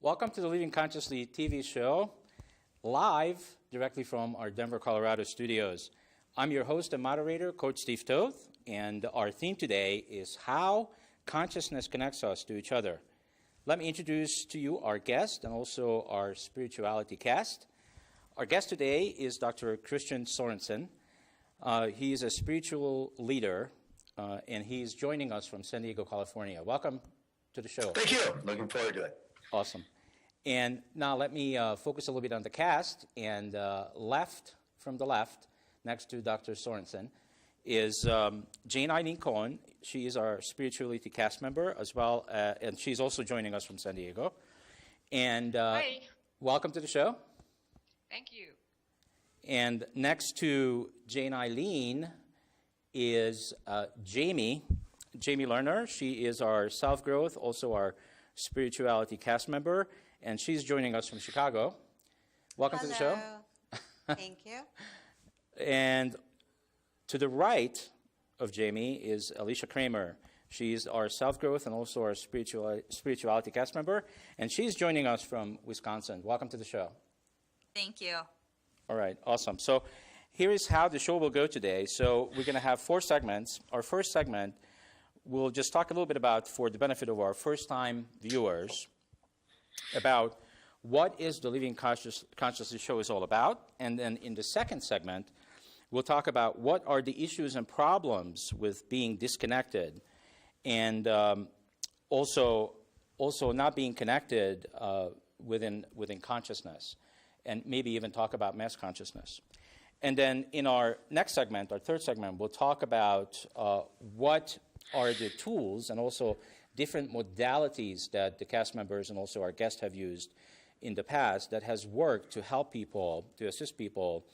Welcome to the Living Consciously TV show, live directly from our Denver, Colorado studios. I'm your host and moderator, Coach Steve Toth, and our theme today is how consciousness connects us to each other. Let me introduce to you our guest and also our spirituality cast. Our guest today is Dr. Christian Sorensen. He is a spiritual leader, and he's joining us from San Diego, California. Welcome to the show. Thank you. Looking forward to it. Awesome. And now let me focus a little bit on the cast. And left from the left, next to Dr. Sorensen, is Jane Eileen Cohen. She is our spirituality cast member as well, and she's also joining us from San Diego. And Hi. Welcome to the show. Thank you. And next to Jane Eileen is Jamie Lerner. She is our self-growth, also our spirituality cast member, and she's joining us from Chicago. Welcome to the show. Thank you. And to the right of Jamie is Alicia Kramer. She's our self-growth and also our spirituality cast member, and she's joining us from Wisconsin. Welcome to the show. Thank you. All right, awesome. So here is how the show will go today. So we're going to have 4 segments. Our first segment, we'll just talk a little bit about, for the benefit of our first-time viewers, about what is the Living Consciously show is all about. And then in the second segment, we'll talk about what are the issues and problems with being disconnected and also not being connected within consciousness, and maybe even talk about mass consciousness. And then in our next segment, our third segment, we'll talk about what are the tools and also different modalities that the cast members and also our guests have used in the past that has worked to help people, to assist people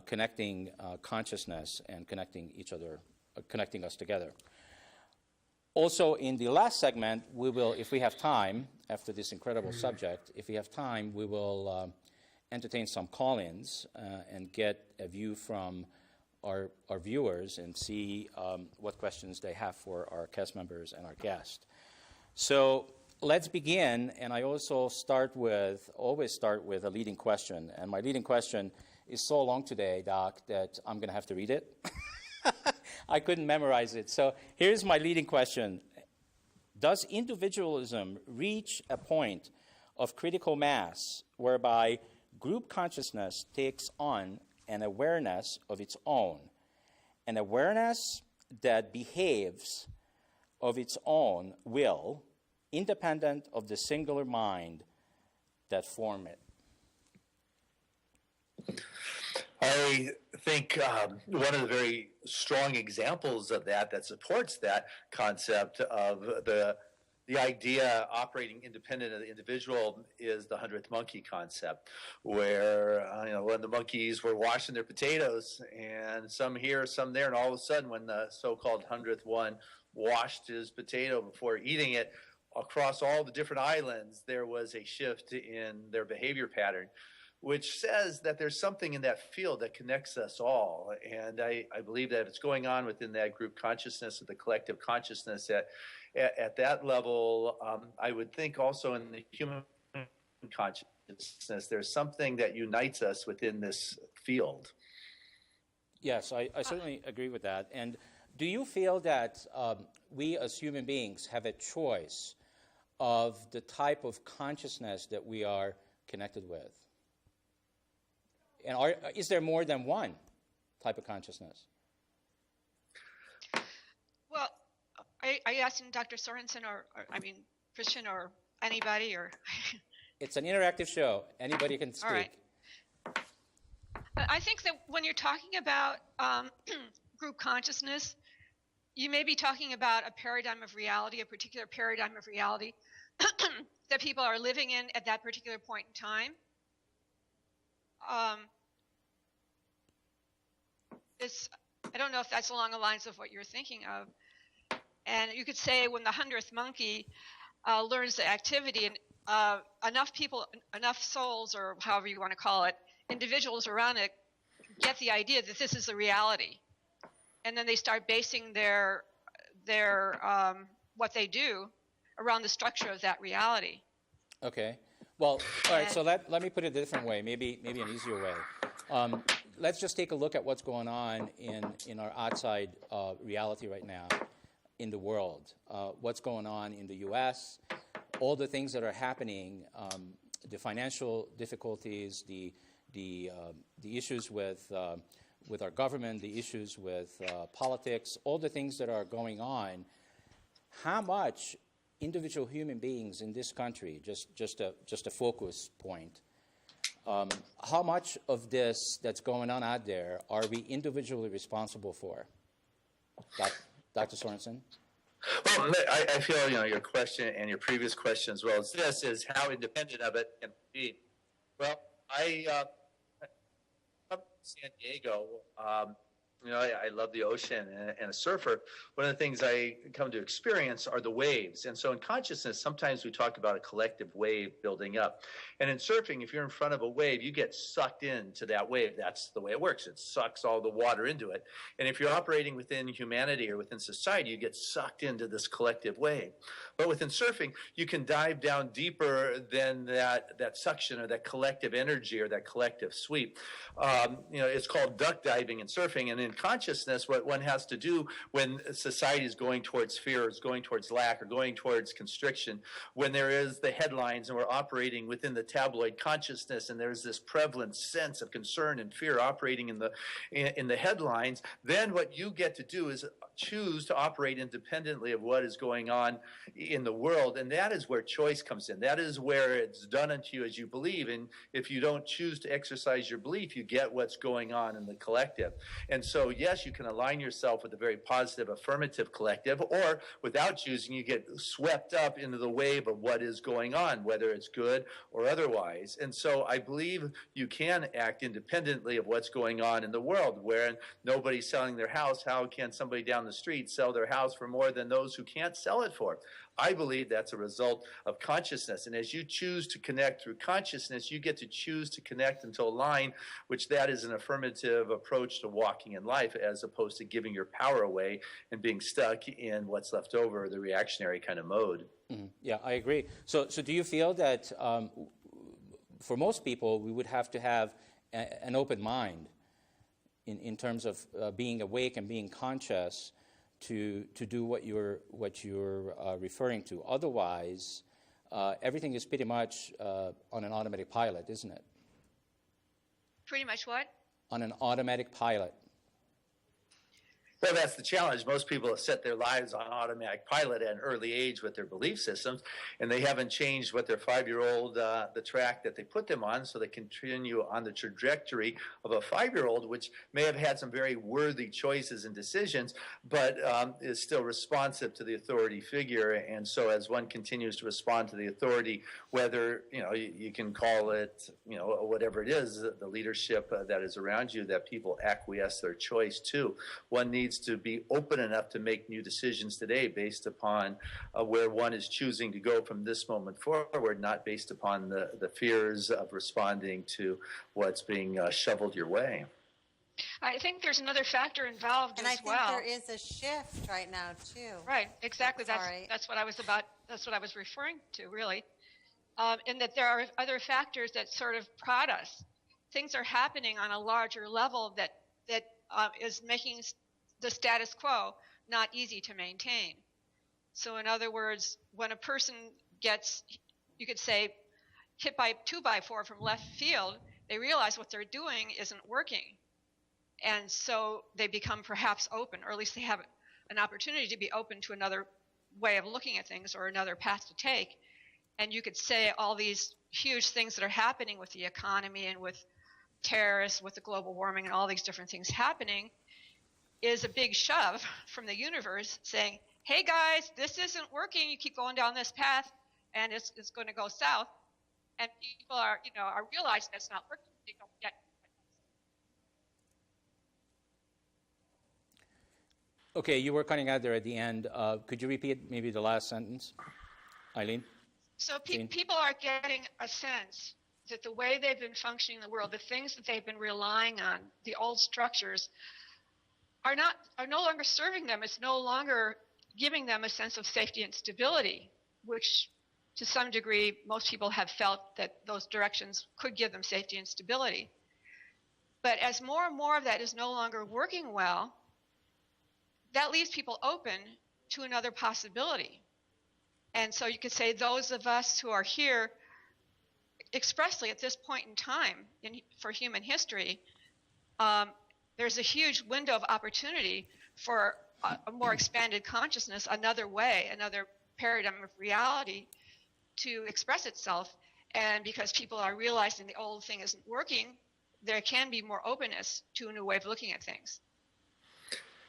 connecting consciousness and connecting each other, connecting us together. Also, in the last segment, we will, if we have time, after this incredible subject, if we have time, we will entertain some call-ins and get a view from our viewers and see what questions they have for our cast members and our guest. So let's begin, and I also always start with a leading question. And my leading question is so long today, Doc, that I'm going to have to read it. I couldn't memorize it. So here's my leading question. Does individualism reach a point of critical mass whereby group consciousness takes on an awareness of its own, an awareness that behaves of its own will, independent of the singular mind that form it? I think one of the very strong examples of that supports that concept of the idea operating independent of the individual is the 100th monkey concept, where when the monkeys were washing their potatoes, and some here, some there, and all of a sudden when the so-called 100th one washed his potato before eating it, across all the different islands, there was a shift in their behavior pattern, which says that there's something in that field that connects us all. And I believe that it's going on within that group consciousness, or the collective consciousness at that level. I would think also in the human consciousness, there's something that unites us within this field. Yes, I certainly agree with that. And do you feel that we as human beings have a choice of the type of consciousness that we are connected with? And is there more than one type of consciousness? Well, are you asking Dr. Sorensen or Christian or anybody? Or It's an interactive show. Anybody can speak. All right. I think that when you're talking about group consciousness, you may be talking about a paradigm of reality, a particular paradigm of reality that people are living in at that particular point in time. I don't know if that's along the lines of what you're thinking of. And you could say when the 100th monkey learns the activity, and enough people, enough souls, or however you want to call it, individuals around it, get the idea that this is the reality. And then they start basing their what they do around the structure of that reality. Okay. Well, all right, And- so let me put it a different way, maybe an easier way. Let's just take a look at what's going on in our outside reality right now in the world. What's going on in the U.S., all the things that are happening, the financial difficulties, the issues with our government, the issues with politics, all the things that are going on. How much individual human beings in this country, just a focus point, how much of this that's going on out there are we individually responsible for? Dr. Sorensen? Well, I feel your question and your previous question as well as this is how independent of it can be. Well, I'm from San Diego. I love the ocean and a surfer. One of the things I come to experience are the waves. And so in consciousness, sometimes we talk about a collective wave building up. And in surfing, if you're in front of a wave, you get sucked into that wave. That's the way it works. It sucks all the water into it. And if you're operating within humanity or within society, you get sucked into this collective wave. But within surfing, you can dive down deeper than that suction or that collective energy or that collective sweep. It's called duck diving in surfing. And in consciousness, what one has to do when society is going towards fear, or is going towards lack, or going towards constriction, when there is the headlines and we're operating within the tabloid consciousness, and there's this prevalent sense of concern and fear operating in the headlines, then what you get to do is choose to operate independently of what is going on in the world, and that is where choice comes in. That is where it's done unto you as you believe, and if you don't choose to exercise your belief, you get what's going on in the collective. And so, yes, you can align yourself with a very positive, affirmative collective, or without choosing, you get swept up into the wave of what is going on, whether it's good or otherwise. And so I believe you can act independently of what's going on in the world, where nobody's selling their house. How can somebody down the street sell their house for more than those who can't sell it for? I believe that's a result of consciousness. And as you choose to connect through consciousness, you get to choose to connect into a line, which that is an affirmative approach to walking in life, as opposed to giving your power away and being stuck in what's left over, the reactionary kind of mode. Mm-hmm. Yeah, I agree. So do you feel that for most people, we would have to have an open mind in terms of being awake and being conscious to do what you're referring to? Otherwise, everything is pretty much on an automatic pilot, isn't it? Pretty much what? On an automatic pilot. Well, that's the challenge. Most people have set their lives on automatic pilot at an early age with their belief systems, and they haven't changed what their 5-year-old, the track that they put them on, so they continue on the trajectory of a 5-year-old, which may have had some very worthy choices and decisions, but is still responsive to the authority figure. And so as one continues to respond to the authority, whether, you can call it, whatever it is, the leadership that is around you, that people acquiesce their choice to, one needs to be open enough to make new decisions today based upon where one is choosing to go from this moment forward, not based upon the fears of responding to what's being shoveled your way. I think there's another factor involved And as I think well. there is a shift right now too. Right, exactly. Sorry. That's what I was referring to, really. In that there are other factors that sort of prod us. Things are happening on a larger level that is making the status quo not easy to maintain. So in other words, when a person gets, you could say, hit by 2x4 from left field, they realize what they're doing isn't working. And so they become perhaps open, or at least they have an opportunity to be open to another way of looking at things or another path to take. And you could say all these huge things that are happening with the economy and with terrorists, with the global warming and all these different things happening, is a big shove from the universe saying, hey guys, this isn't working. You keep going down this path and it's going to go south. And people are realizing that's not working. They don't get it. Okay, you were cutting out there at the end. Could you repeat maybe the last sentence, Eileen? So people are getting a sense that the way they've been functioning in the world, the things that they've been relying on, the old structures, are no longer serving them. It's no longer giving them a sense of safety and stability, which to some degree, most people have felt that those directions could give them safety and stability. But as more and more of that is no longer working well, that leaves people open to another possibility. And so you could say those of us who are here expressly at this point in time for human history, there's a huge window of opportunity for a more expanded consciousness, another way, another paradigm of reality to express itself. And because people are realizing the old thing isn't working, there can be more openness to a new way of looking at things.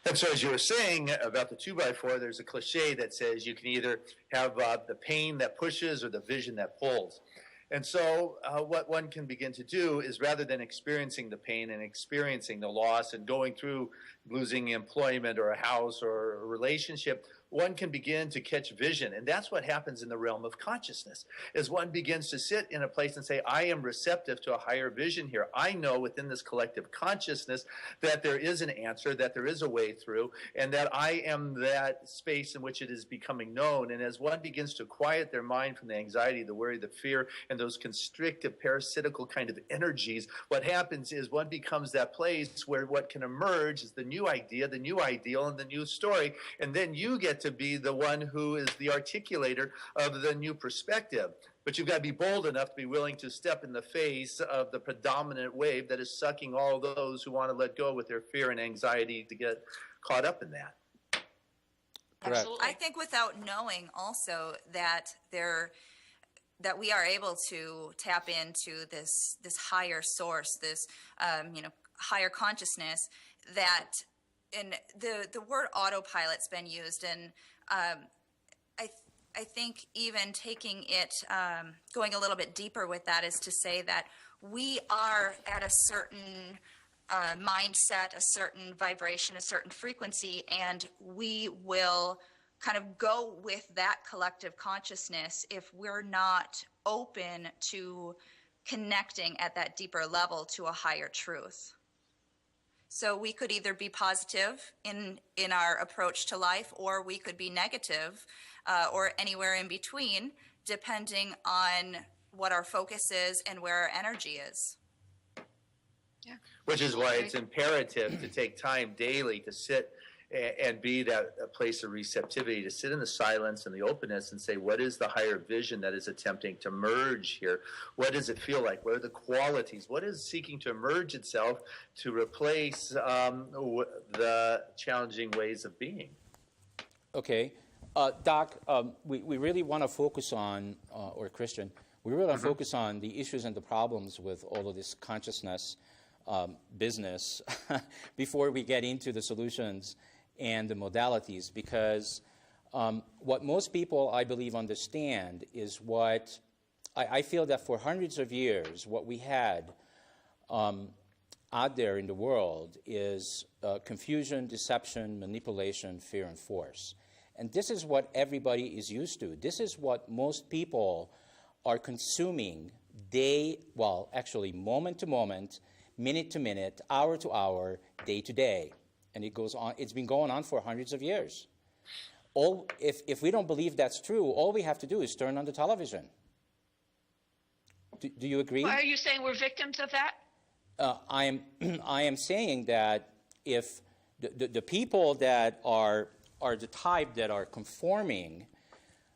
And so, as you were saying about the 2x4, there's a cliche that says you can either have the pain that pushes or the vision that pulls. And so what one can begin to do is, rather than experiencing the pain and experiencing the loss and going through losing employment or a house or a relationship, one can begin to catch vision. And that's what happens in the realm of consciousness, is one begins to sit in a place and say, I am receptive to a higher vision here. I know within this collective consciousness that there is an answer, that there is a way through, and that I am that space in which it is becoming known. And as one begins to quiet their mind from the anxiety, the worry, the fear, and those constrictive, parasitical kind of energies, what happens is one becomes that place where what can emerge is the new idea, the new ideal, and the new story. And then you get to be the one who is the articulator of the new perspective. But you've got to be bold enough to be willing to step in the face of the predominant wave that is sucking all those who want to let go with their fear and anxiety to get caught up in that. Correct. Absolutely. I think without knowing also that we are able to tap into this higher source, this higher consciousness, that and the word autopilot's been used, and I think even taking it, going a little bit deeper with that, is to say that we are at a certain mindset, a certain vibration, a certain frequency, and we will kind of go with that collective consciousness if we're not open to connecting at that deeper level to a higher truth. So we could either be positive in our approach to life, or we could be negative, or anywhere in between, depending on what our focus is and where our energy is. Yeah. Which is why it's imperative to take time daily to sit and be that a place of receptivity, to sit in the silence and the openness and say, what is the higher vision that is attempting to merge here? What does it feel like? What are the qualities? What is seeking to merge itself to replace the challenging ways of being? Okay. Doc, we really want to focus on, or Christian, we really want to focus on the issues and the problems with all of this consciousness business before we get into the solutions and the modalities, because what most people, I believe, understand is what I feel that for hundreds of years, what we had out there in the world is confusion, deception, manipulation, fear, and force. And this is what everybody is used to. This is what most people are consuming actually moment to moment, minute to minute, hour to hour, day to day. And it goes on. It's been going on for hundreds of years. If we don't believe that's true, all we have to do is turn on the television. Do you agree? Why are you saying we're victims of that? I am saying that if the people that are the type that are conforming,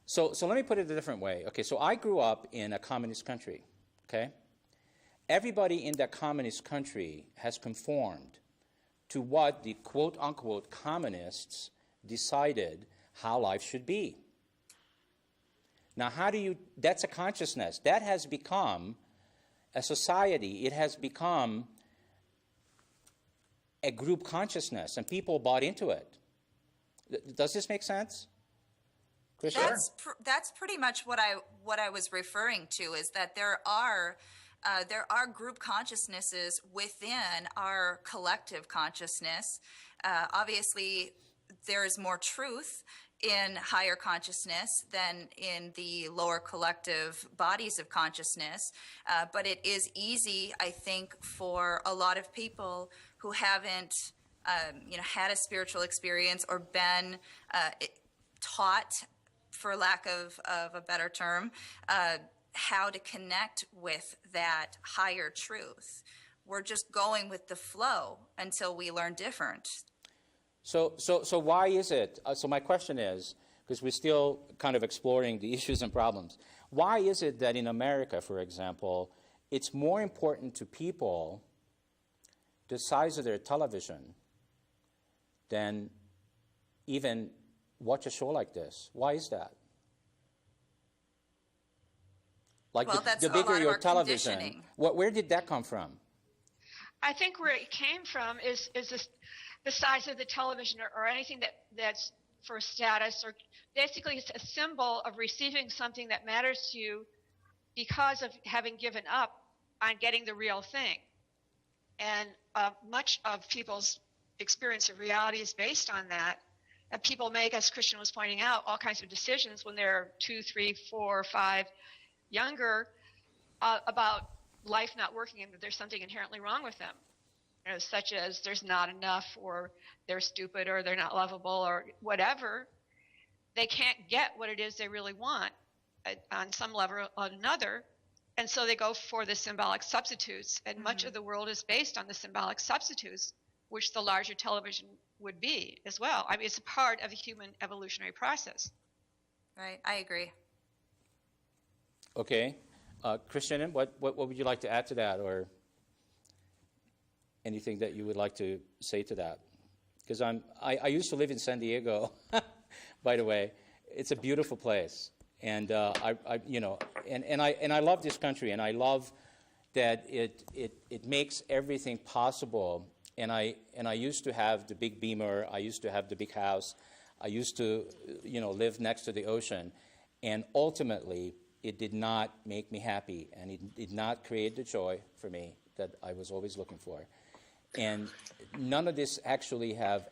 so let me put it a different way. Okay, so I grew up in a communist country, okay? Everybody in that communist country has conformed to what the quote-unquote communists decided how life should be. Now, that's a consciousness. That has become a society. It has become a group consciousness, and people bought into it. Does this make sense? Christian? That's pretty much what I was referring to, is that there are group consciousnesses within our collective consciousness. Obviously, there is more truth in higher consciousness than in the lower collective bodies of consciousness. But it is easy, I think, for a lot of people who haven't had a spiritual experience or been taught for lack of a better term, how to connect with that higher truth. We're just going with the flow until we learn different. So why is it? So my question is, because we're still kind of exploring the issues and problems, why is it that in America, for example, it's more important to people the size of their television than even watch a show like this? Why is that? Like Well, that's the a lot bigger of your our television, conditioning. where did that come from? I think where it came from is the size of the television or anything that's for status, or basically it's a symbol of receiving something that matters to you because of having given up on getting the real thing. And much of people's experience of reality is based on that. And people make, as Christian was pointing out, all kinds of decisions when they're 2, 3, 4, 5 younger about life not working and that there's something inherently wrong with them, such as there's not enough, or they're stupid, or they're not lovable, or whatever. They can't get what it is they really want on some level or another, and so they go for the symbolic substitutes, and much of the world is based on the symbolic substitutes, which the larger television would be as well. I mean, it's a part of the human evolutionary process. Right, I agree. Okay. Christian, what would you like to add to that, or anything that you would like to say to that? Because I used to live in San Diego, by the way. It's a beautiful place, and I love this country, and I love that it makes everything possible. And I used to have the big Beamer. I used to have the big house. I used to live next to the ocean, and ultimately it did not make me happy, and it did not create the joy for me that I was always looking for. And none of this actually have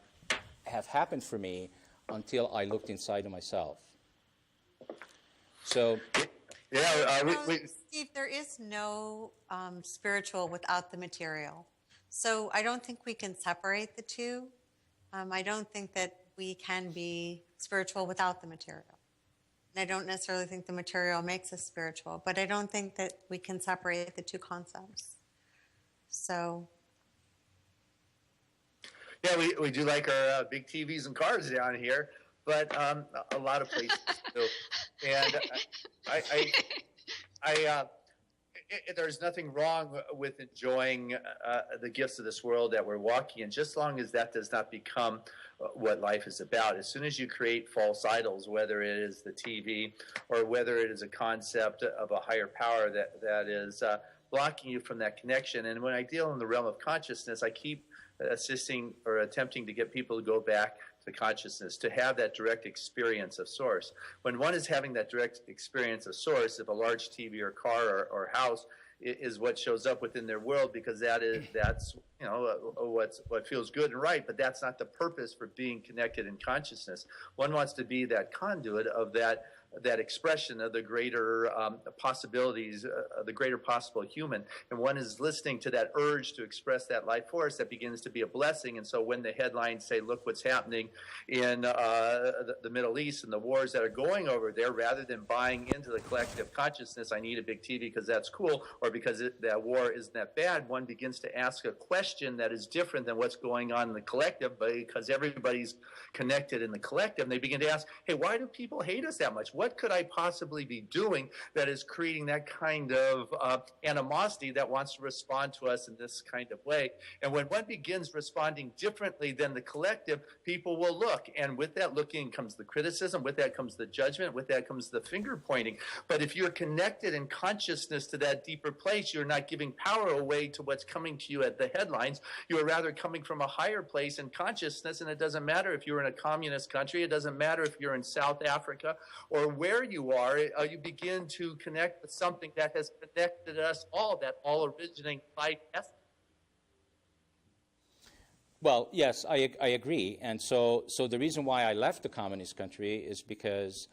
happened for me until I looked inside of myself. So, Steve, there is no spiritual without the material. So I don't think we can separate the two. I don't think that we can be spiritual without the material. And I don't necessarily think the material makes us spiritual, but I don't think that we can separate the two concepts. So. Yeah, we do like our big TVs and cars down here, but a lot of places do. And there's nothing wrong with enjoying the gifts of this world that we're walking in, just as long as that does not become what life is about. As soon as you create false idols, whether it is the TV or whether it is a concept of a higher power that is blocking you from that connection. And when I deal in the realm of consciousness, I keep assisting or attempting to get people to go back to consciousness, to have that direct experience of source. When one is having that direct experience of source, if a large TV or car or house is what shows up within their world, because that's what feels good and right, but that's not the purpose for being connected in consciousness. One wants to be that conduit of that expression of the greater possibilities, the greater possible human. And one is listening to that urge to express that life force that begins to be a blessing. And so when the headlines say, look what's happening in the Middle East and the wars that are going over there, rather than buying into the collective consciousness, I need a big TV because that's cool, or because that war isn't that bad, one begins to ask a question that is different than what's going on in the collective, because everybody's connected in the collective. And they begin to ask, hey, why do people hate us that much? What could I possibly be doing that is creating that kind of animosity that wants to respond to us in this kind of way? And when one begins responding differently than the collective, people will look. And with that looking comes the criticism, with that comes the judgment, with that comes the finger pointing. But if you're connected in consciousness to that deeper place, you're not giving power away to what's coming to you at the headlines. You are rather coming from a higher place in consciousness. And it doesn't matter if you're in a communist country, it doesn't matter if you're in South Africa or where you are, you begin to connect with something that has connected us all, that all originating life essence. Well, yes, I agree. And so the reason why I left the communist country is because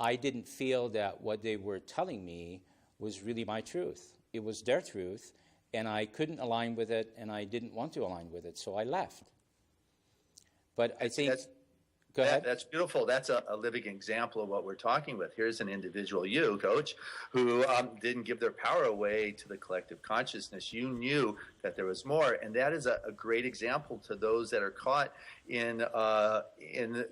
I didn't feel that what they were telling me was really my truth. It was their truth, and I couldn't align with it, and I didn't want to align with it, so I left. But I think Go ahead. That's beautiful. That's a living example of what we're talking with. Here's an individual, you, Coach, who didn't give their power away to the collective consciousness. You knew that there was more, and that is a great example to those that are caught in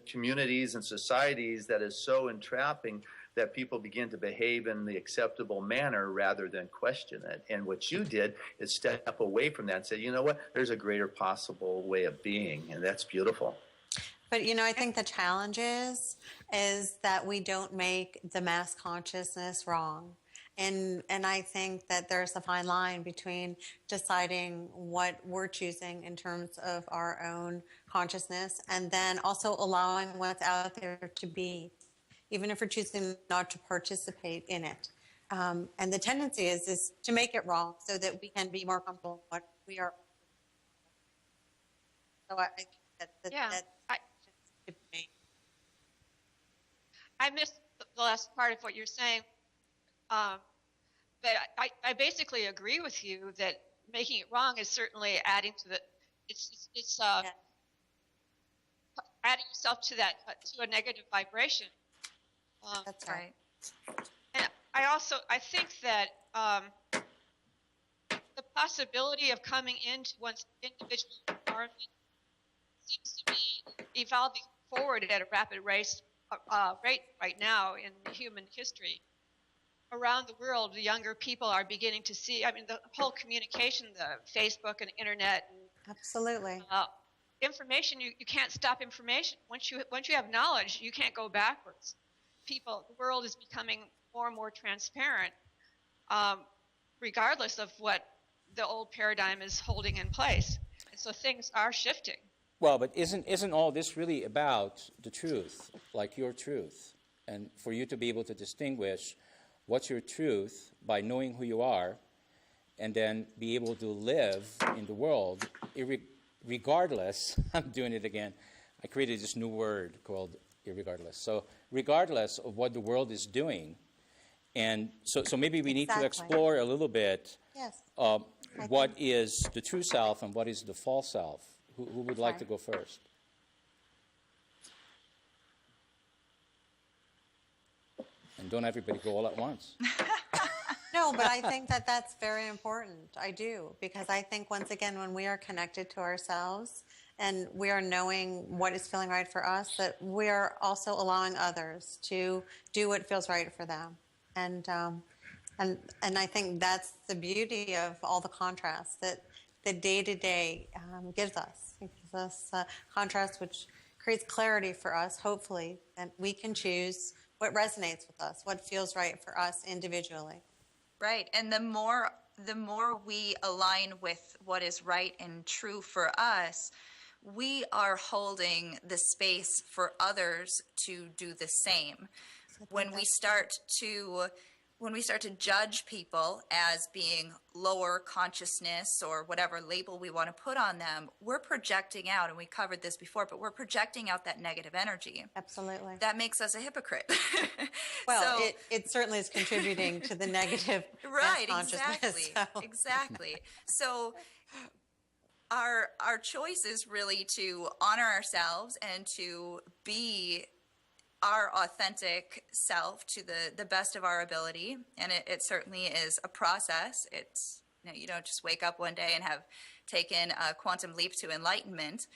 communities and societies that is so entrapping that people begin to behave in the acceptable manner rather than question it. And what you did is step away from that and say, you know what, there's a greater possible way of being, and that's beautiful. But, I think the challenge is that we don't make the mass consciousness wrong. And I think that there's a fine line between deciding what we're choosing in terms of our own consciousness and then also allowing what's out there to be, even if we're choosing not to participate in it. And the tendency is to make it wrong so that we can be more comfortable with what we are. So I think that I missed the last part of what you're saying, but I basically agree with you that making it wrong is certainly adding to adding yourself to a negative vibration. That's Right. And I think that the possibility of coming into one's individual environment seems to be evolving forward at a rapid rate right now in human history. Around the world, the younger people are beginning to see, the whole communication, the Facebook and internet. And, absolutely. information, you can't stop information. Once you have knowledge, you can't go backwards. The world is becoming more and more transparent, regardless of what the old paradigm is holding in place. And so things are shifting. Well, but isn't all this really about the truth, like your truth? And for you to be able to distinguish what's your truth by knowing who you are, and then be able to live in the world, regardless, I'm doing it again, I created this new word called irregardless. So regardless of what the world is doing, and so maybe we need to explore a little bit what is the true self and what is the false self. Who would like to go first? And don't everybody go all at once. No, but I think that that's very important. I do, because I think, once again, when we are connected to ourselves and we are knowing what is feeling right for us, that we are also allowing others to do what feels right for them. And I think that's the beauty of all the contrasts that the day-to-day gives us. It gives us contrast which creates clarity for us, hopefully, and we can choose what resonates with us, what feels right for us individually. Right, and the more we align with what is right and true for us, we are holding the space for others to do the same. When we start to judge people as being lower consciousness or whatever label we want to put on them, we're projecting out, and we covered this before, but we're projecting out that negative energy. Absolutely. That makes us a hypocrite. Well, so, it certainly is contributing to the negative right, consciousness. Exactly. So our choice is really to honor ourselves and to be our authentic self to the best of our ability, and it certainly is a process. It's you don't just wake up one day and have taken a quantum leap to enlightenment.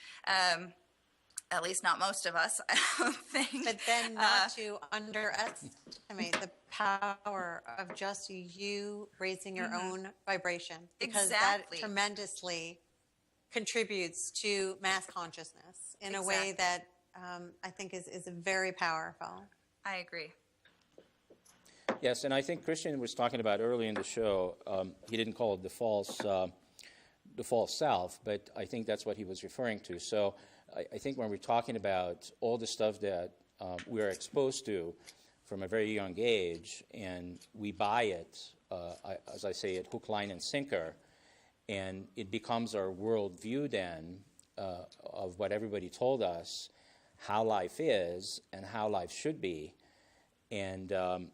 At least not most of us, I don't think. But then not to underestimate the power of just you raising your own vibration, because that tremendously contributes to mass consciousness in a way that I think is very powerful. I agree. Yes, and I think Christian was talking about early in the show, he didn't call it the false self, but I think that's what he was referring to. So I think when we're talking about all the stuff that we are exposed to from a very young age, and we buy it, as I say it, hook, line, and sinker, and it becomes our worldview then of what everybody told us, how life is and how life should be. And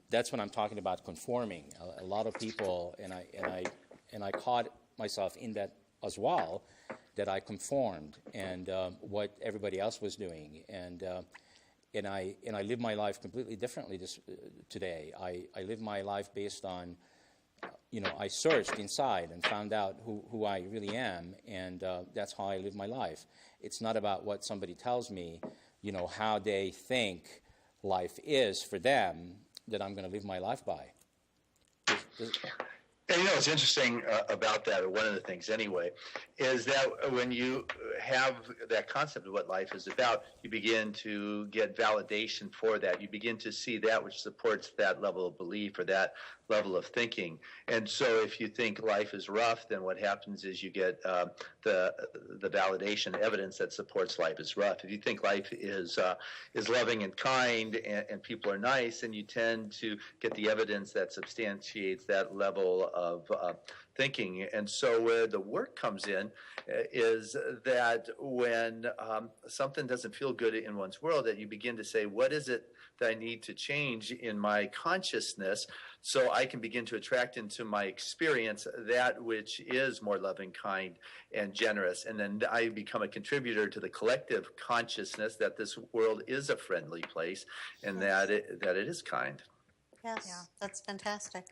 that's when I'm talking about conforming. A lot of people, and I caught myself in that as well, that I conformed and what everybody else was doing, and I live my life completely differently today. I live my life based on, I searched inside and found out who I really am, and that's how I live my life. It's not about what somebody tells me, how they think life is for them, that I'm going to live my life by. And what's interesting about that, or one of the things anyway, is that when you have that concept of what life is about, you begin to get validation for that. You begin to see that which supports that level of belief or that level of thinking. And so if you think life is rough, then what happens is you get the validation, evidence that supports life is rough. If you think life is loving and kind and people are nice, then you tend to get the evidence that substantiates that level of thinking. And so where the work comes in is that when something doesn't feel good in one's world, that you begin to say, what is it that I need to change in my consciousness so I can begin to attract into my experience that which is more loving, kind, and generous. And then I become a contributor to the collective consciousness that this world is a friendly place and that it is kind. Yes, Yeah. that's fantastic.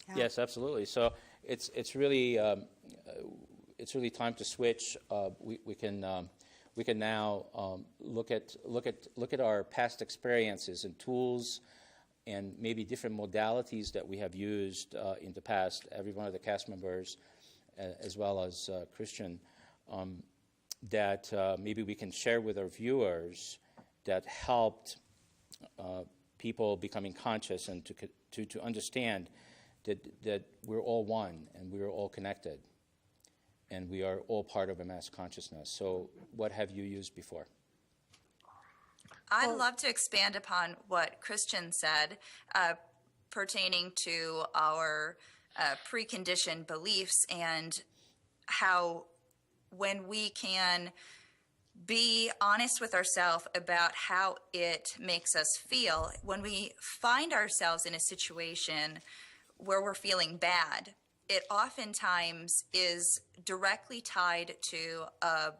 Yeah. Yes, absolutely. So it's really time to switch. We can now look at our past experiences and tools, and maybe different modalities that we have used in the past. Every one of the cast members, as well as Christian, that maybe we can share with our viewers that helped people becoming conscious and to understand that we're all one and we're all connected and we are all part of a mass consciousness. So what have you used before? I'd love to expand upon what Christian said pertaining to our preconditioned beliefs and how when we can be honest with ourselves about how it makes us feel, when we find ourselves in a situation where we're feeling bad, it oftentimes is directly tied to a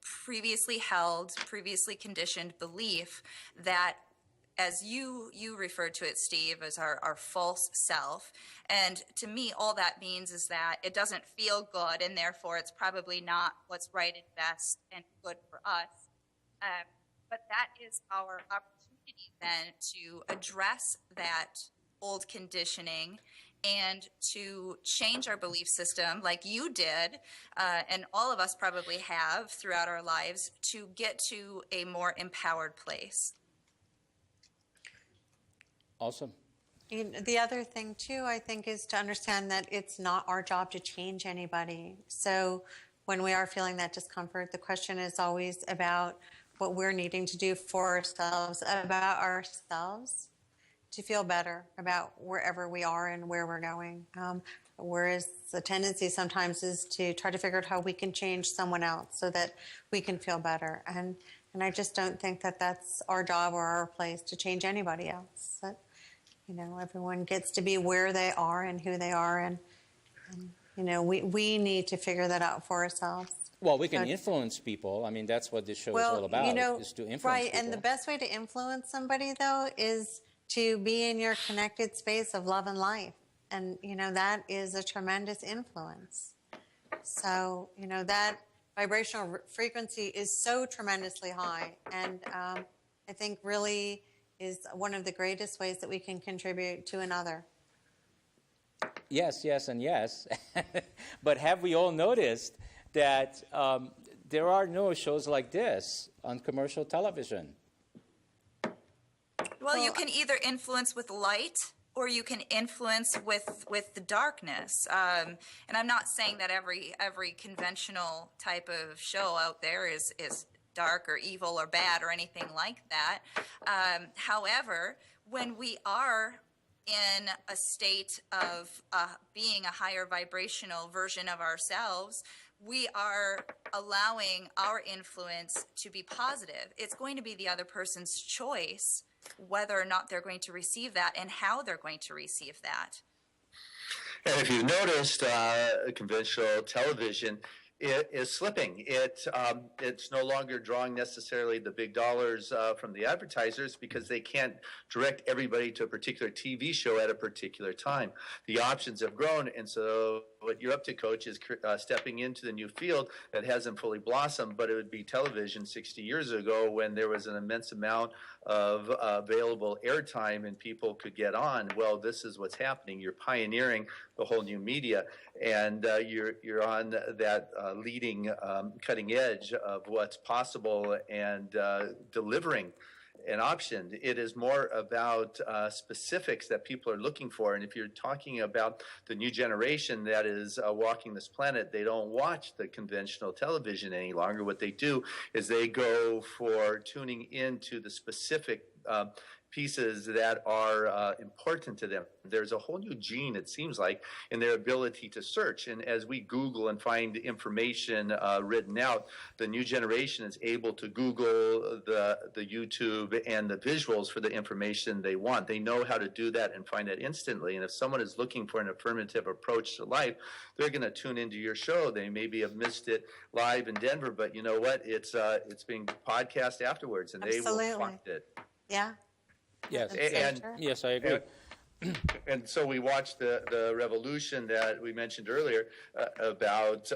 previously held, previously conditioned belief that, as you referred to it, Steve, as our false self. And to me, all that means is that it doesn't feel good, and therefore it's probably not what's right and best and good for us. But that is our opportunity then to address that old conditioning and to change our belief system like you did, and all of us probably have throughout our lives, to get to a more empowered place. Awesome. The other thing, too, I think, is to understand that it's not our job to change anybody. So when we are feeling that discomfort, the question is always about what we're needing to do for ourselves, about ourselves, to feel better about wherever we are and where we're going. Whereas the tendency sometimes is to try to figure out how we can change someone else so that we can feel better. And I just don't think that that's our job or our place to change anybody else. That, everyone gets to be where they are and who they are. And we need to figure that out for ourselves. Well, we can influence people. I mean, that's what this show is all about, is to influence right, people. And the best way to influence somebody, though, is to be in your connected space of love and life. And, that is a tremendous influence. So, that vibrational frequency is so tremendously high. And I think really is one of the greatest ways that we can contribute to another. Yes, yes, and yes. But have we all noticed that there are no shows like this on commercial television? Well, you can either influence with light or you can influence with the darkness. And I'm not saying that every conventional type of show out there is dark or evil or bad or anything like that. However, when we are in a state of being a higher vibrational version of ourselves, we are allowing our influence to be positive. It's going to be the other person's choice whether or not they're going to receive that and how they're going to receive that. And if you've noticed, conventional television it is slipping. It's no longer drawing necessarily the big dollars from the advertisers because they can't direct everybody to a particular TV show at a particular time. The options have grown, and so what you're up to, Coach, is stepping into the new field that hasn't fully blossomed, but it would be television 60 years ago when there was an immense amount of available airtime and people could get on. Well, this is what's happening. You're pioneering the whole new media, and you're on that leading cutting edge of what's possible and delivering an option. It is more about specifics that people are looking for. And if you're talking about the new generation that is walking this planet, they don't watch the conventional television any longer. What they do is they go for tuning into the specific pieces that are important to them. There's a whole new gene, it seems like, in their ability to search. And as we Google and find information written out, the new generation is able to Google the YouTube and the visuals for the information they want. They know how to do that and find it instantly. And if someone is looking for an affirmative approach to life, they're going to tune into your show. They maybe have missed it live in Denver, but you know what? It's being podcast afterwards, and Absolutely. they will find it. Yeah. Yes, That's so and- true. yes, I agree. And so we watched the revolution that we mentioned earlier about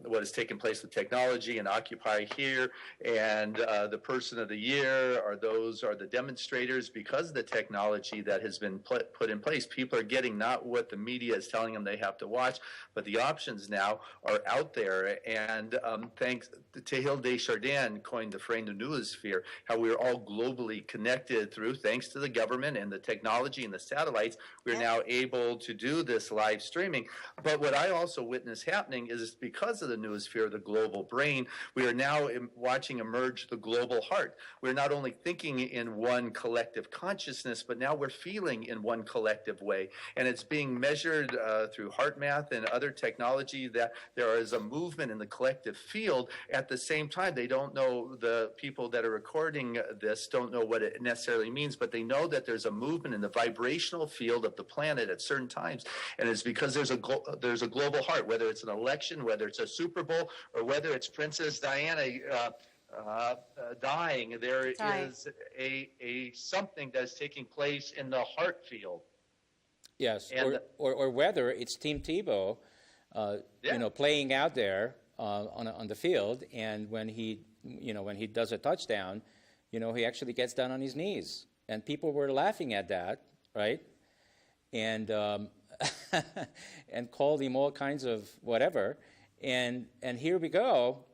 what has taken place with technology and Occupy Here, and the person of the year are the demonstrators because of the technology that has been put in place. People are getting not what the media is telling them they have to watch, but the options now are out there. And thanks to Teilhard de Chardin coined the frame of noosphere, how we're all globally connected thanks to the government and the technology and the satellites. We're Yeah. now able to do this live streaming. But what I also witness happening is because of the noosphere, the global brain, we are now watching emerge the global heart. We're not only thinking in one collective consciousness, but now we're feeling in one collective way. And it's being measured through heart math and other technology that there is a movement in the collective field. At the same time, they don't know, the people that are recording this don't know what it necessarily means, but they know that there's a movement in the vibrational field of the planet at certain times, and it's because there's a global heart, whether it's an election, whether it's a Super Bowl, or whether it's Princess Diana dying. There is a something that's taking place in the heart field. Yes, And or whether it's Team Tebow, playing out there on the field, and when he does a touchdown, he actually gets down on his knees, and people were laughing at that, right? And and called him all kinds of whatever, and here we go.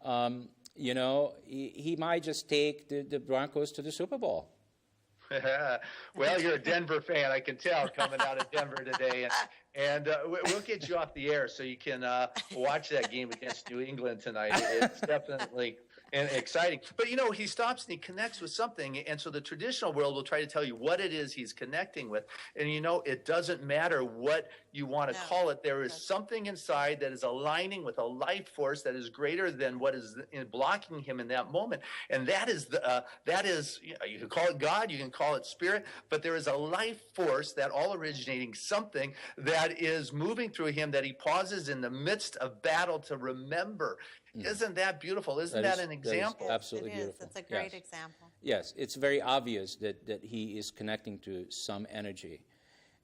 He might just take the Broncos to the Super Bowl. Well, you're a Denver fan, I can tell, coming out of Denver today. And we'll get you off the air so you can watch that game against New England tonight. It's definitely exciting. But, he stops and he connects with something. And so the traditional world will try to tell you what it is he's connecting with. And, it doesn't matter what you want to call it. There is something inside that is aligning with a life force that is greater than what is blocking him in that moment. And that is, you can call it God, you can call it spirit, but there is a life force, that all originating something that is moving through him, that he pauses in the midst of battle to remember. Isn't that beautiful? Isn't that an example? That is absolutely It is. beautiful. It's a great example. Yes, it's very obvious that he is connecting to some energy.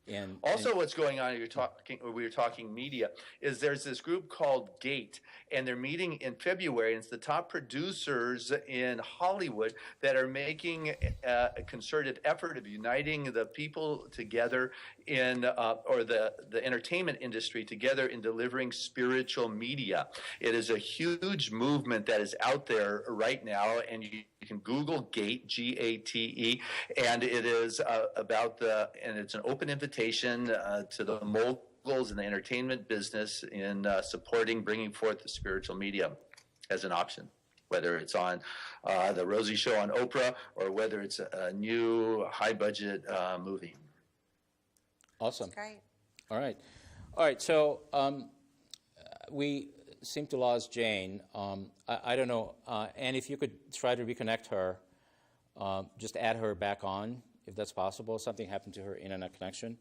And also, what's going on, we were talking media, is there's this group called GATE, and they're meeting in February, and it's the top producers in Hollywood that are making a concerted effort of uniting the people together or the entertainment industry together in delivering spiritual media. It is a huge movement that is out there right now, and you can Google GATE, G-A-T-E, and it is and it's an open invitation to the moguls in the entertainment business in bringing forth the spiritual media as an option, whether it's on the Rosie Show on Oprah or whether it's a new high-budget movie. awesome. That's great. All right. So we seem to lose Jane. I don't know. And if you could try to reconnect her, just add her back on, if that's possible. Something happened to her internet connection.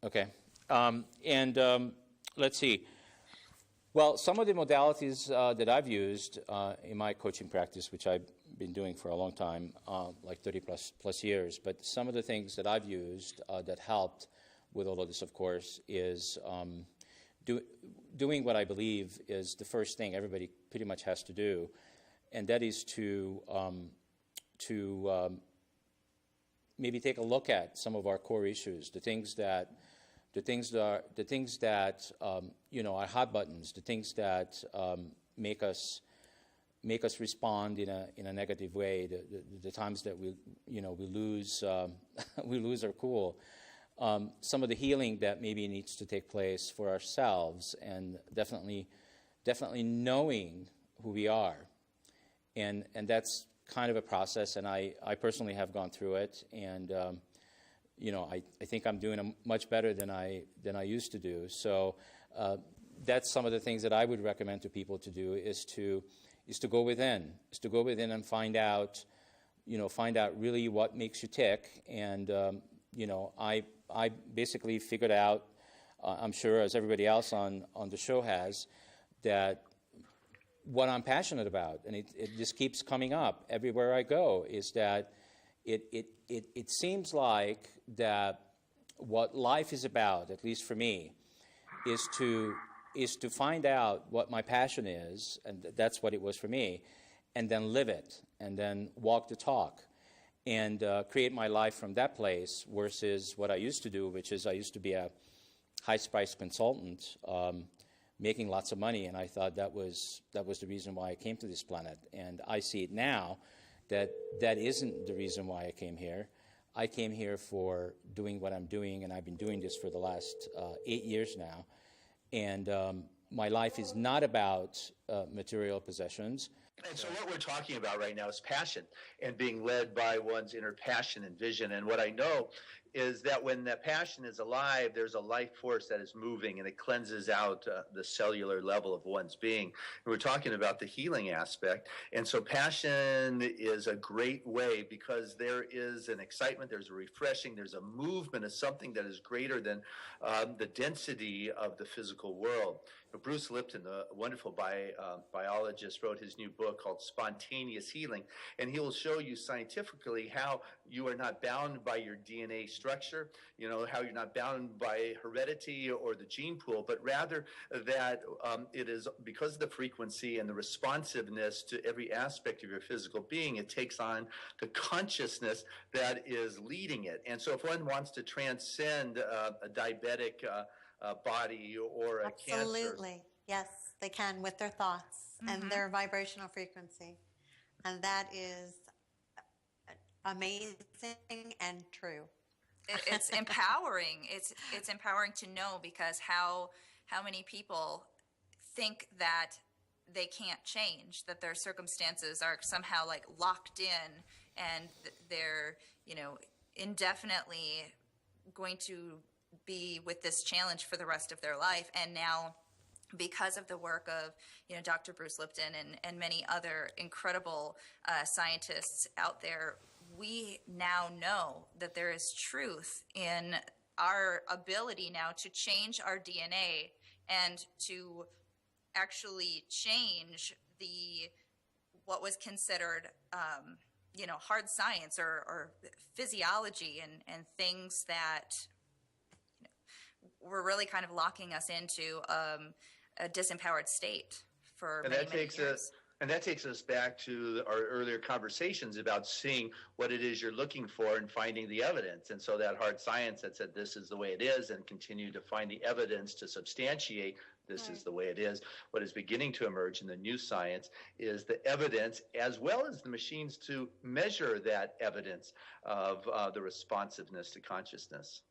Okay. Let's see. Well, some of the modalities that I've used in my coaching practice, which I've been doing for a long time, like 30 plus years, but some of the things that I've used that helped with all of this, of course, is doing what I believe is the first thing everybody pretty much has to do, and that is to maybe take a look at some of our core issues, the things that are hot buttons, the things that make us respond in a negative way, the times that we lose we lose our cool, some of the healing that maybe needs to take place for ourselves, and definitely knowing who we are, and that's kind of a process, and I personally have gone through it, and I think I'm doing much better than I used to do. So that's some of the things that I would recommend to people to do is to go within, and find out really what makes you tick. And I basically figured out, I'm sure as everybody else on the show has, that what I'm passionate about, and it just keeps coming up everywhere I go, is that it seems like that what life is about, at least for me, is to find out what my passion is, and that's what it was for me, and then live it, and then walk the talk, and create my life from that place, versus what I used to do, which is I used to be a high-priced consultant, making lots of money, and I thought that was the reason why I came to this planet. And I see it now that isn't the reason why I came here. I came here for doing what I'm doing, and I've been doing this for the last 8 years now. And my life is not about material possessions. And so what we're talking about right now is passion, and being led by one's inner passion and vision. And what I know is that when that passion is alive, there's a life force that is moving, and it cleanses out the cellular level of one's being. And we're talking about the healing aspect. And so passion is a great way, because there is an excitement, there's a refreshing, there's a movement of something that is greater than the density of the physical world. Bruce Lipton, the wonderful biologist, wrote his new book called Spontaneous Healing, and he will show you scientifically how you are not bound by your DNA structure, how you're not bound by heredity or the gene pool, but rather that it is because of the frequency and the responsiveness to every aspect of your physical being, it takes on the consciousness that is leading it. And so if one wants to transcend a diabetic body or a cancer. Absolutely. Yes, they can, with their thoughts and their vibrational frequency. And that is amazing and true. It's empowering. It's empowering to know, because how many people think that they can't change, that their circumstances are somehow like locked in, and they're indefinitely going to be with this challenge for the rest of their life. And now, because of the work of Dr. Bruce Lipton and many other incredible scientists out there, we now know that there is truth in our ability now to change our DNA and to actually change what was considered hard science or physiology and things that were really kind of locking us into a disempowered state for many years. And that takes us back to our earlier conversations about seeing what it is you're looking for and finding the evidence. And so that hard science that said this is the way it is, and continue to find the evidence to substantiate this is the way it is. What is beginning to emerge in the new science is the evidence, as well as the machines to measure that evidence of the responsiveness to consciousness.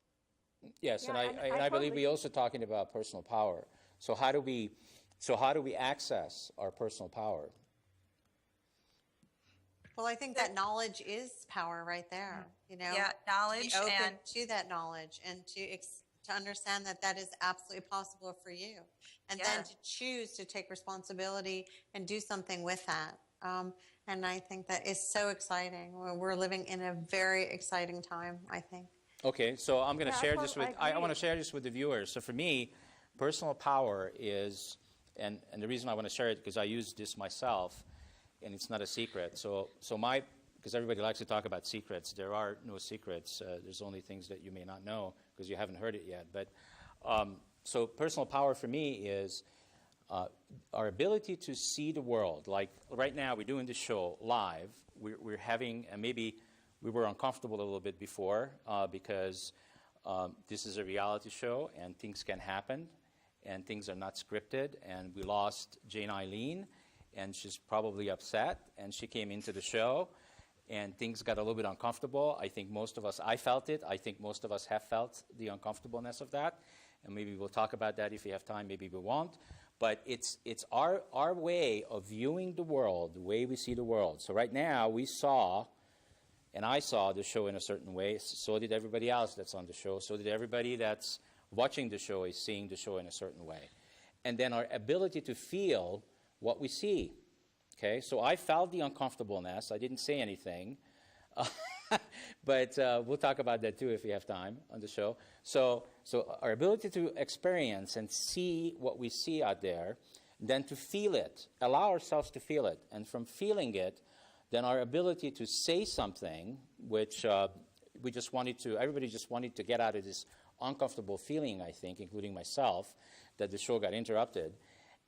Yes, and I believe we're also talking about personal power. So how do we access our personal power? Well, I think that knowledge is power right there. Yeah, knowledge, be open and to that knowledge, and to understand that is absolutely possible for you, and then to choose to take responsibility and do something with that. And I think that is so exciting. We're living in a very exciting time, I think. Okay, so I'm going to share this with I want to share this with the viewers. So for me, personal power is and the reason I want to share it because I use this myself, and it's not a secret. Because everybody likes to talk about secrets, there are no secrets. There's only things that you may not know because you haven't heard it yet. But so personal power for me is our ability to see the world. Like right now, we're doing this show live. We're having, and maybe we were uncomfortable a little bit before because this is a reality show and things can happen and things are not scripted. And we lost Jane Eileen, and she's probably upset. And she came into the show, and things got a little bit uncomfortable. I think most of us, I felt it. I think most of us have felt the uncomfortableness of that. And maybe we'll talk about that if we have time. Maybe we won't. But it's our way of viewing the world, the way we see the world. So right now, we saw, and I saw the show in a certain way. So did everybody else that's on the show. So did everybody that's watching the show is seeing the show in a certain way. And then our ability to feel what we see. Okay, so I felt the uncomfortableness. I didn't say anything. But we'll talk about that too if we have time on the show. So our ability to experience and see what we see out there, then to feel it, allow ourselves to feel it. And from feeling it, then our ability to say something, which everybody just wanted to get out of this uncomfortable feeling, I think, including myself, that the show got interrupted.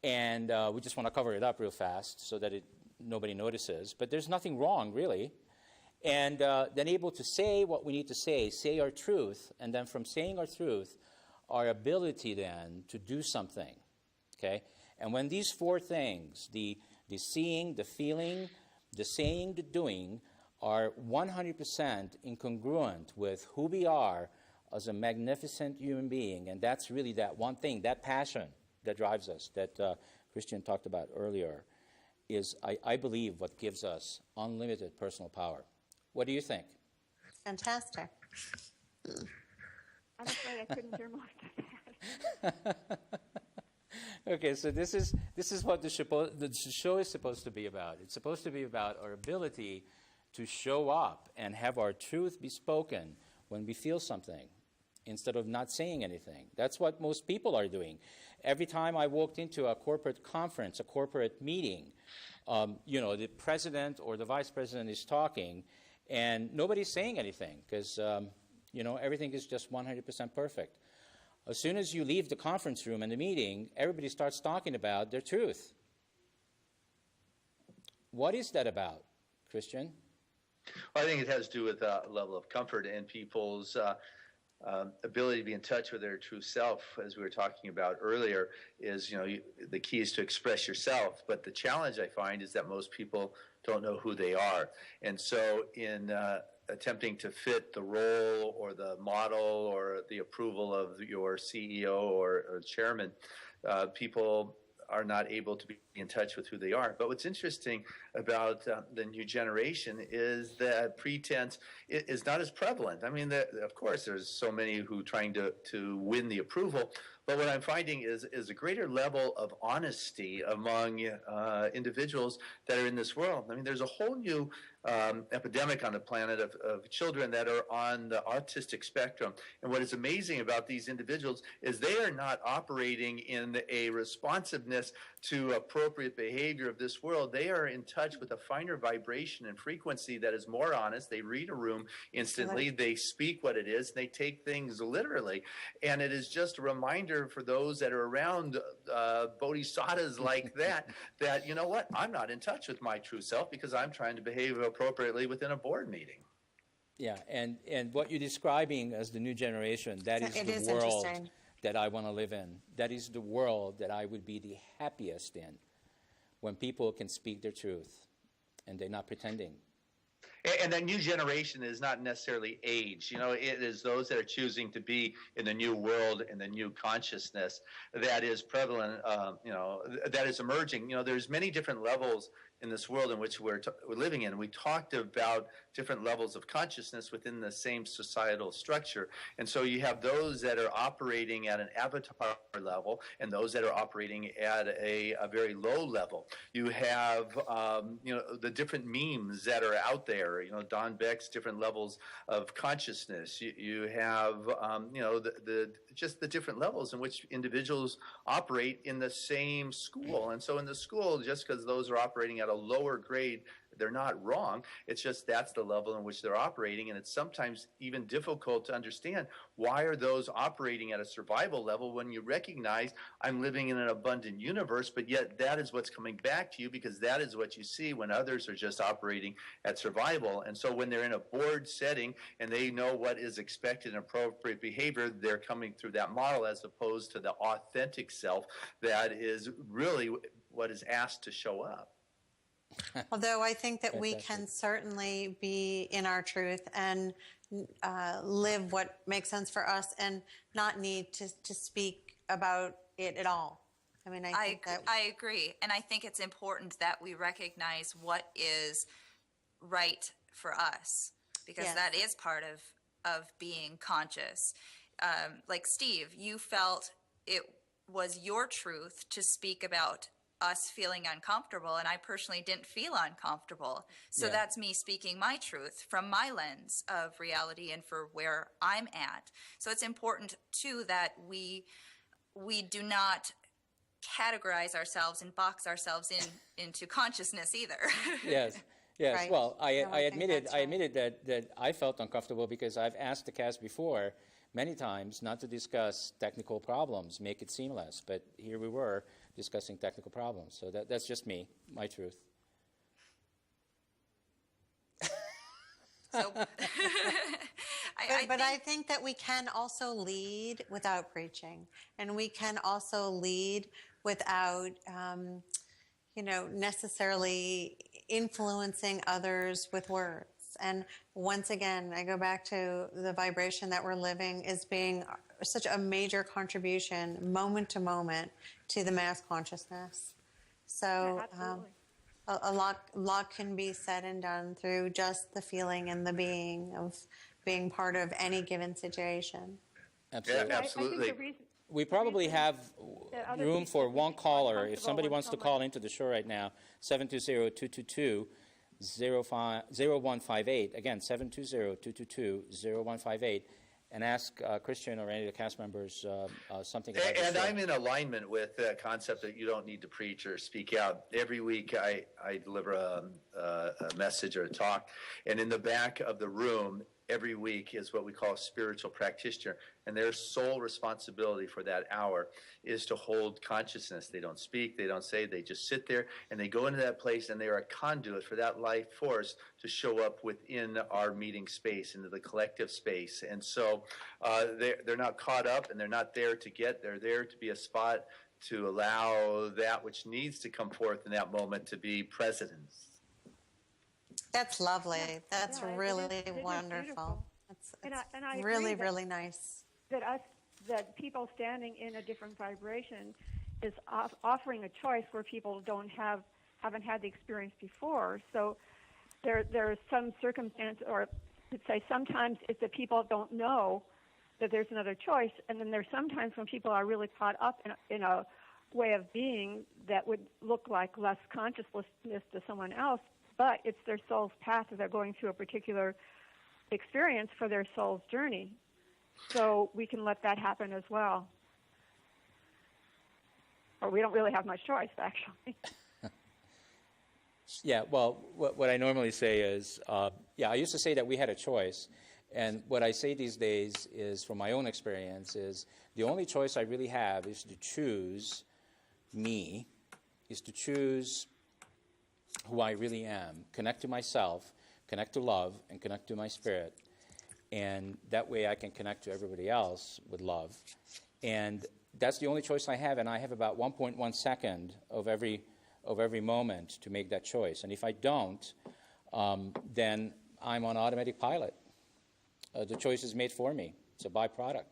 And we just want to cover it up real fast so that nobody notices. But there's nothing wrong, really. And then able to say what we need to say our truth, and then from saying our truth, our ability then to do something, okay? And when these four things, the seeing, the feeling, the saying, the doing, are 100% incongruent with who we are as a magnificent human being, and that's really that one thing, that passion that drives us, that Christian talked about earlier, is, I believe, what gives us unlimited personal power. What do you think? Fantastic. I'm afraid I couldn't hear most of that. Okay, so this is what the show is supposed to be about. It's supposed to be about our ability to show up and have our truth be spoken when we feel something, instead of not saying anything. That's what most people are doing. Every time I walked into a corporate conference, a corporate meeting, the president or the vice president is talking, and nobody's saying anything because, everything is just 100% perfect. As soon as you leave the conference room and the meeting, everybody starts talking about their truth. What is that about, Christian? Well, I think it has to do with a level of comfort and people's ability to be in touch with their true self, as we were talking about earlier, is, the key is to express yourself. But the challenge I find is that most people don't know who they are. And so in attempting to fit the role or the model or the approval of your CEO or chairman, people are not able to be in touch with who they are. But what's interesting about the new generation is that pretense is not as prevalent. I mean, of course, there's so many who trying to win the approval, but what I'm finding is a greater level of honesty among individuals that are in this world. I mean, there's a whole new epidemic on the planet of children that are on the autistic spectrum. And what is amazing about these individuals is they are not operating in a responsiveness to appropriate behavior of this world. They are in touch with a finer vibration and frequency that is more honest. They read a room instantly. They speak what it is. They take things literally. And it is just a reminder for those that are around bodhisattvas like that, you know what, I'm not in touch with my true self because I'm trying to behave appropriately within a board meeting. Yeah, and what you're describing as the new generation, that is the world that I want to live in. That is the world that I would be the happiest in, when people can speak their truth and they're not pretending. And that new generation is not necessarily age. It is those that are choosing to be in the new world, in the new consciousness that is prevalent, that is emerging. There's many different levels in this world in which we're living in. We talked about different levels of consciousness within the same societal structure. And so you have those that are operating at an avatar level and those that are operating at a very low level. You have, the different memes that are out there, Don Beck's different levels of consciousness. You have, just the different levels in which individuals operate in the same school. And so in the school, just because those are operating at a lower grade, they're not wrong. It's just that's the level in which they're operating. And it's sometimes even difficult to understand why are those operating at a survival level when you recognize I'm living in an abundant universe, but yet that is what's coming back to you because that is what you see when others are just operating at survival. And so when they're in a board setting and they know what is expected and appropriate behavior, they're coming through that model as opposed to the authentic self that is really what is asked to show up. Although I think that we can certainly be in our truth and live what makes sense for us and not need to speak about it at all. I mean, I agree. And I think it's important that we recognize what is right for us because Yes. that is part of being conscious. Like Steve, you felt it was your truth to speak about us feeling uncomfortable, and I personally didn't feel uncomfortable. So that's me speaking my truth from my lens of reality and for where I'm at. So it's important too that we do not categorize ourselves and box ourselves into consciousness either. Yes. Right. Well, I think that's right. admitted that I felt uncomfortable because I've asked the cast before many times not to discuss technical problems, make it seamless. But here we were discussing technical problems. So that's just me, my truth. So, I think that we can also lead without preaching, and we can also lead without, necessarily influencing others with words. And once again, I go back to the vibration that we're living as being such a major contribution, moment to moment, to the mass consciousness. So absolutely. a lot can be said and done through just the feeling and the being of being part of any given situation. Absolutely. Yeah, absolutely. I think the reason, We probably have that other room people for one feel caller. If uncomfortable somebody when wants to someone- call into the show right now, 720-222-0158. Again, 720-222-0158. And ask Christian or any of the cast members something about And the show. I'm in alignment with the concept that you don't need to preach or speak out. Every week I deliver a message or a talk, and in the back of the room every week is what we call a spiritual practitioner, and their sole responsibility for that hour is to hold consciousness. They don't speak, they don't say, they just sit there, and they go into that place, and they are a conduit for that life force to show up within our meeting space, into the collective space. And so they're not caught up, and they're not there to get, they're there to be a spot to allow that which needs to come forth in that moment to be present. That's lovely. That's Yeah, really it is wonderful. beautiful. It's And I agree really, that- really nice. that people standing in a different vibration is offering a choice where people haven't had the experience before. So there are some circumstance, or let's say sometimes it's that people don't know that there's another choice, and then there's sometimes when people are really caught up in a way of being that would look like less consciousness to someone else, but it's their soul's path that they're going through a particular experience for their soul's journey. So we can let that happen as well. Or we don't really have much choice, actually. Yeah, well, what I normally say is, I used to say that we had a choice. And what I say these days is, from my own experience, is the only choice I really have is to choose me, is to choose who I really am, connect to myself, connect to love, and connect to my spirit. And that way I can connect to everybody else with love. And that's the only choice I have, and I have about 1.1 second of every moment to make that choice. And if I don't, then I'm on automatic pilot. The choice is made for me. It's a byproduct.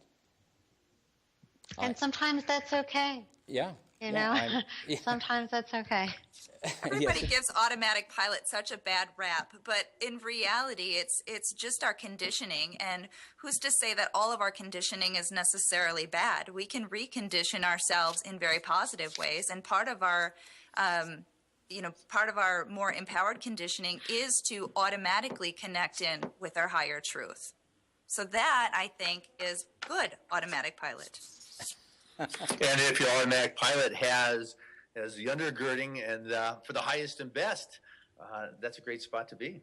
And sometimes that's okay. Yeah, You Yeah, know, yeah. sometimes that's okay. Everybody gives automatic pilot such a bad rap, but in reality, it's just our conditioning. And who's to say that all of our conditioning is necessarily bad? We can recondition ourselves in very positive ways, and part of our part of our more empowered conditioning is to automatically connect in with our higher truth. So that, I think, is good automatic pilot. And if your automatic pilot has as the undergirding and for the highest and best, that's a great spot to be.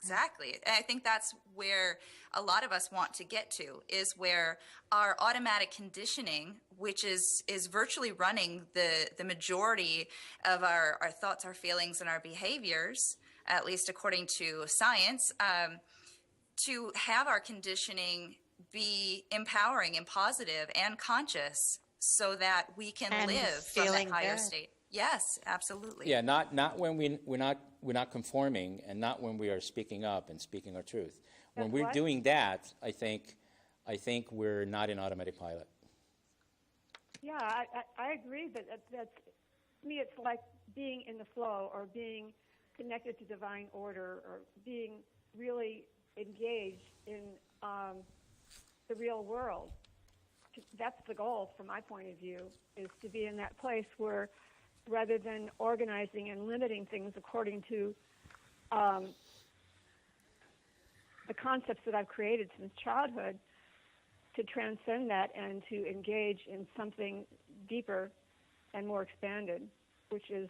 Exactly. And I think that's where a lot of us want to get to, is where our automatic conditioning, which is virtually running the majority of our thoughts, our feelings, and our behaviors, at least according to science, to have our conditioning be empowering and positive and conscious so that we can And live from that feeling higher good. state. Yes, absolutely. Yeah, not when we're not conforming, and not when we are speaking up and speaking our truth. When That's we're what? doing that, I think we're not in automatic pilot. Yeah, I agree that's, to me, it's like being in the flow or being connected to divine order or being really engaged in the real world. That's the goal from my point of view, is to be in that place where rather than organizing and limiting things according to the concepts that I've created since childhood, to transcend that and to engage in something deeper and more expanded, which is,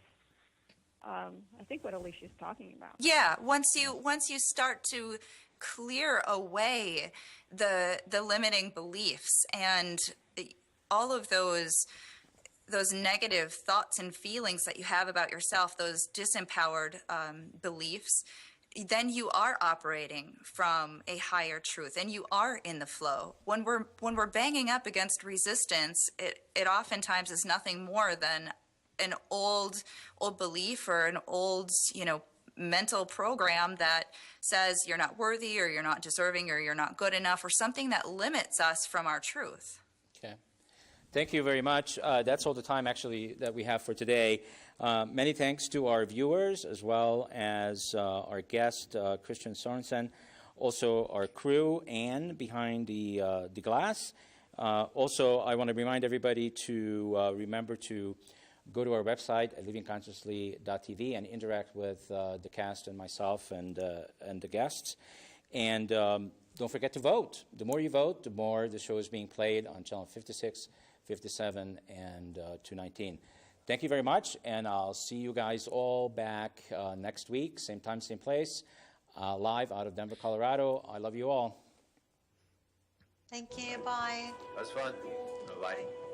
I think, what Alicia's talking about. Yeah, once you start to clear away the limiting beliefs and all of those negative thoughts and feelings that you have about yourself, those disempowered beliefs, then you are operating from a higher truth and you are in the flow. When we're banging up against resistance, it oftentimes is nothing more than an old belief or an old, mental program that says you're not worthy or you're not deserving or you're not good enough, or something that limits us from our truth. Okay. Thank you very much. That's all the time, actually, that we have for today. Many thanks to our viewers, as well as our guest, Christian Sorensen, also our crew, Anne, behind the glass. Also, I want to remind everybody to remember to go to our website at livingconsciously.tv and interact with the cast and myself and the guests. And don't forget to vote. The more you vote, the more the show is being played on channel 56, 57, and 219. Thank you very much, and I'll see you guys all back next week, same time, same place, live out of Denver, Colorado. I love you all. Thank you. Bye. That was fun. Bye-bye.